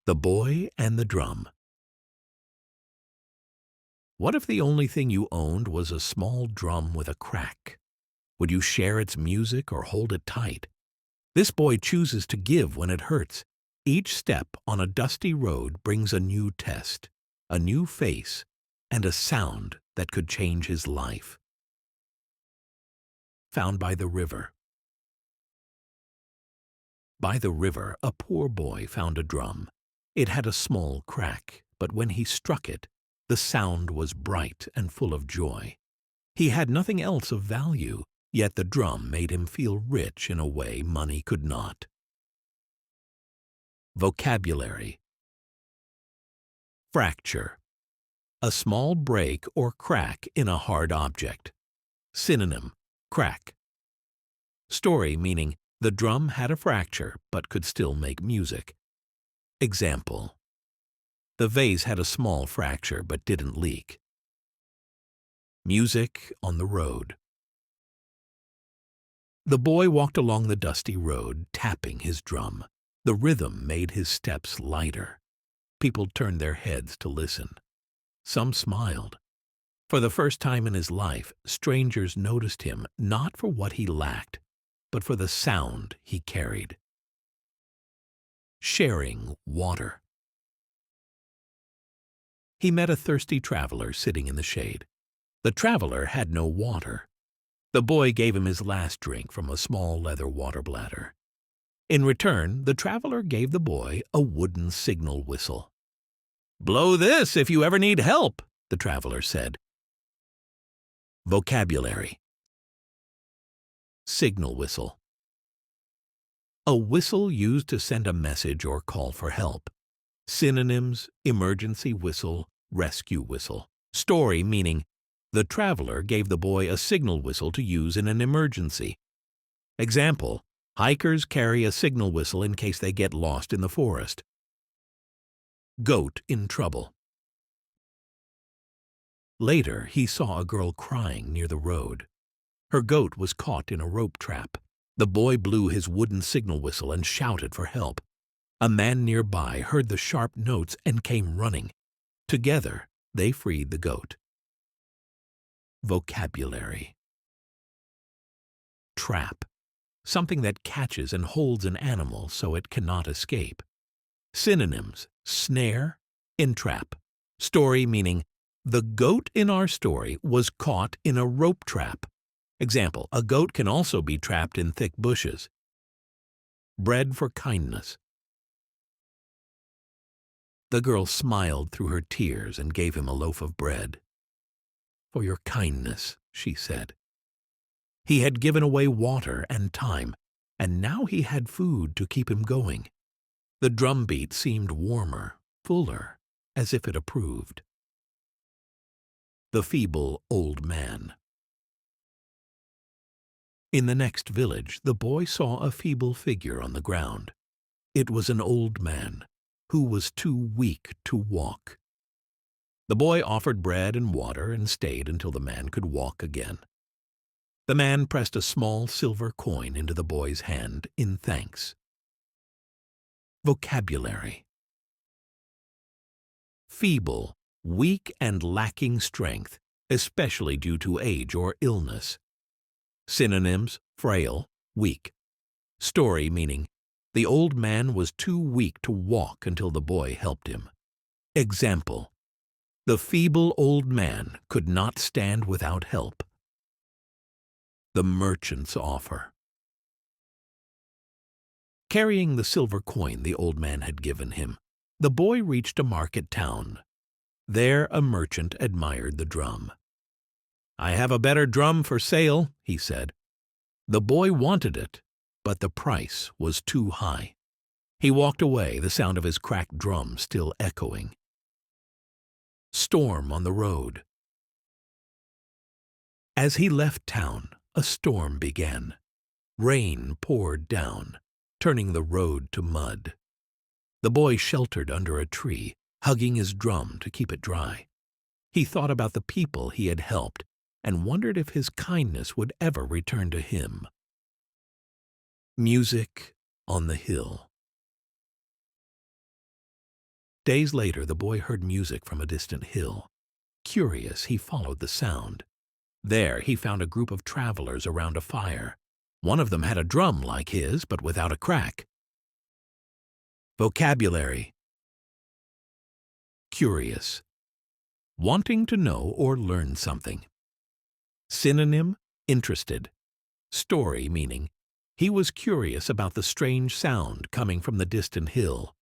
The Boy and the Drum. What if the only thing you owned was a small drum with a crack? Would you share its music or hold it tight? This boy chooses to give when it hurts. Each step on a dusty road brings a new test, a new face, and a sound that could change his life. Found by the river. By the river, a poor boy found a drum. It had a small crack, but when he struck it, the sound was bright and full of joy. He had nothing else of value, yet the drum made him feel rich in a way money could not. Vocabulary. Fracture. A small break or crack in a hard object. Synonym: crack. Story meaning the drum had a fracture but could still make music. Example: the vase had a small fracture but didn't leak. Music on the road. The boy walked along the dusty road, tapping his drum. The rhythm made his steps lighter. People turned their heads to listen. Some smiled. For the first time in his life, strangers noticed him not for what he lacked, but for the sound he carried. Sharing water. He met a thirsty traveler sitting in the shade. The traveler had no water. The boy gave him his last drink from a small leather water bladder. In return, the traveler gave the boy a wooden signal whistle. "Blow this if you ever need help," the traveler said. Vocabulary. Signal whistle. A whistle used to send a message or call for help. Synonyms: emergency whistle, rescue whistle. Story meaning the traveler gave the boy a signal whistle to use in an emergency. Example: hikers carry a signal whistle in case they get lost in the forest. Goat in trouble. Later, he saw a girl crying near the road. Her goat was caught in a rope trap. The boy blew his wooden signal whistle and shouted for help. A man nearby heard the sharp notes and came running. Together, they freed the goat. Vocabulary. Trap. Something that catches and holds an animal so it cannot escape. Synonyms: snare, entrap. Story meaning the goat in our story was caught in a rope trap. Example: a goat can also be trapped in thick bushes. Bread for kindness. The girl smiled through her tears and gave him a loaf of bread. "For your kindness," she said. He had given away water and time, and now he had food to keep him going. The drumbeat seemed warmer, fuller, as if it approved. The feeble old man. In the next village, the boy saw a feeble figure on the ground. It was an old man who was too weak to walk. The boy offered bread and water and stayed until the man could walk again. The man pressed a small silver coin into the boy's hand in thanks. Vocabulary. Feeble, weak and lacking strength, especially due to age or illness. Synonyms: frail, weak. Story meaning the old man was too weak to walk until the boy helped him. Example: the feeble old man could not stand without help. The merchant's offer. Carrying the silver coin the old man had given him, the boy reached a market town. There a merchant admired the drum. "I have a better drum for sale," he said. The boy wanted it, but the price was too high. He walked away, the sound of his cracked drum still echoing. Storm on the road. As he left town, a storm began. Rain poured down, turning the road to mud. The boy sheltered under a tree, hugging his drum to keep it dry. He thought about the people he had helped and wondered if his kindness would ever return to him. Music on the hill. Days later, the boy heard music from a distant hill. Curious, he followed the sound. There, he found a group of travelers around a fire. One of them had a drum like his, but without a crack. Vocabulary: curious, wanting to know or learn something. Synonym: interested. Story meaning he was curious about the strange sound coming from the distant hill.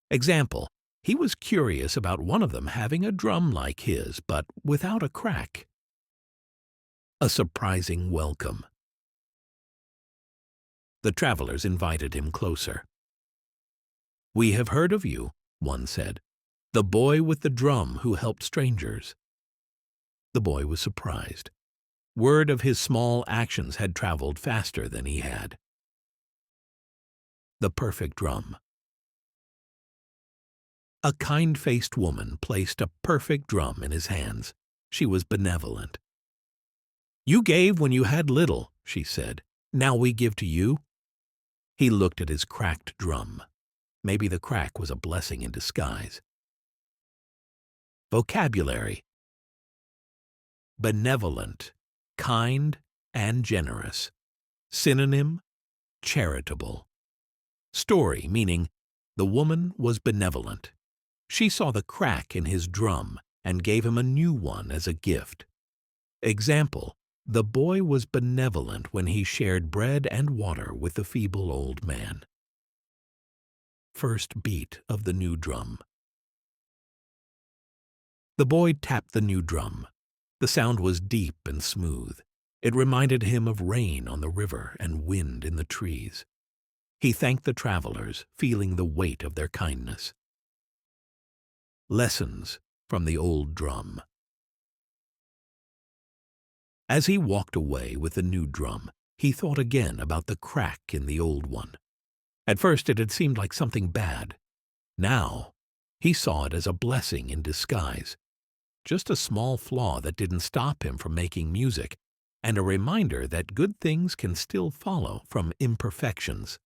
Example: he was curious about one of them having a drum like his, but without a crack. A surprising welcome. The travelers invited him closer. "We have heard of you," one said. "The boy with the drum who helped strangers." The boy was surprised. Word of his small actions had traveled faster than he had. The perfect drum. A kind-faced woman placed a perfect drum in his hands. She was benevolent. "You gave when you had little," she said. "Now we give to you." He looked at his cracked drum. Maybe the crack was a blessing in disguise. Vocabulary: benevolent, kind, and generous. Synonym: charitable. Story meaning the woman was benevolent. She saw the crack in his drum and gave him a new one as a gift. Example: the boy was benevolent when he shared bread and water with the feeble old man. First beat of the new drum. The boy tapped the new drum. The sound was deep and smooth. It reminded him of rain on the river and wind in the trees. He thanked the travelers, feeling the weight of their kindness. Lessons from the old drum. As he walked away with the new drum, he thought again about the crack in the old one. At first it had seemed like something bad. Now he saw it as a blessing in disguise. Just a small flaw that didn't stop him from making music, and a reminder that good things can still follow from imperfections.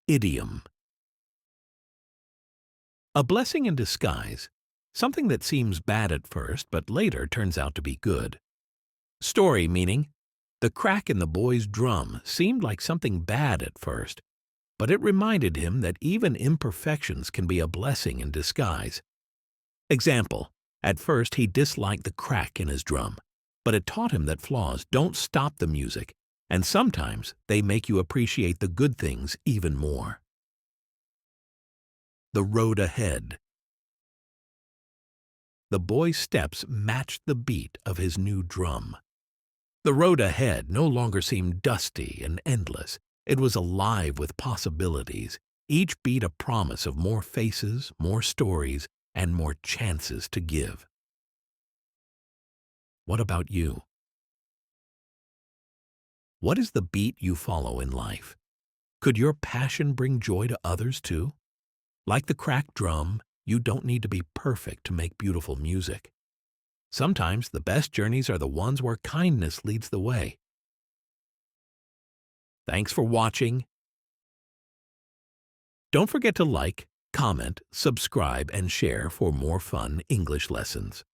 Idiom. A blessing in disguise, something that seems bad at first but later turns out to be good. Story meaning the crack in the boy's drum seemed like something bad at first, but it reminded him that even imperfections can be a blessing in disguise. Example: at first he disliked the crack in his drum, but it taught him that flaws don't stop the music, and sometimes they make you appreciate the good things even more. The road ahead. The boy's steps matched the beat of his new drum. The road ahead no longer seemed dusty and endless. It was alive with possibilities, each beat a promise of more faces, more stories, and more chances to give. What about you? What is the beat you follow in life? Could your passion bring joy to others too? Like the cracked drum, you don't need to be perfect to make beautiful music. Sometimes the best journeys are the ones where kindness leads the way. Thanks for watching. Don't forget to like, comment, subscribe, and share for more fun English lessons.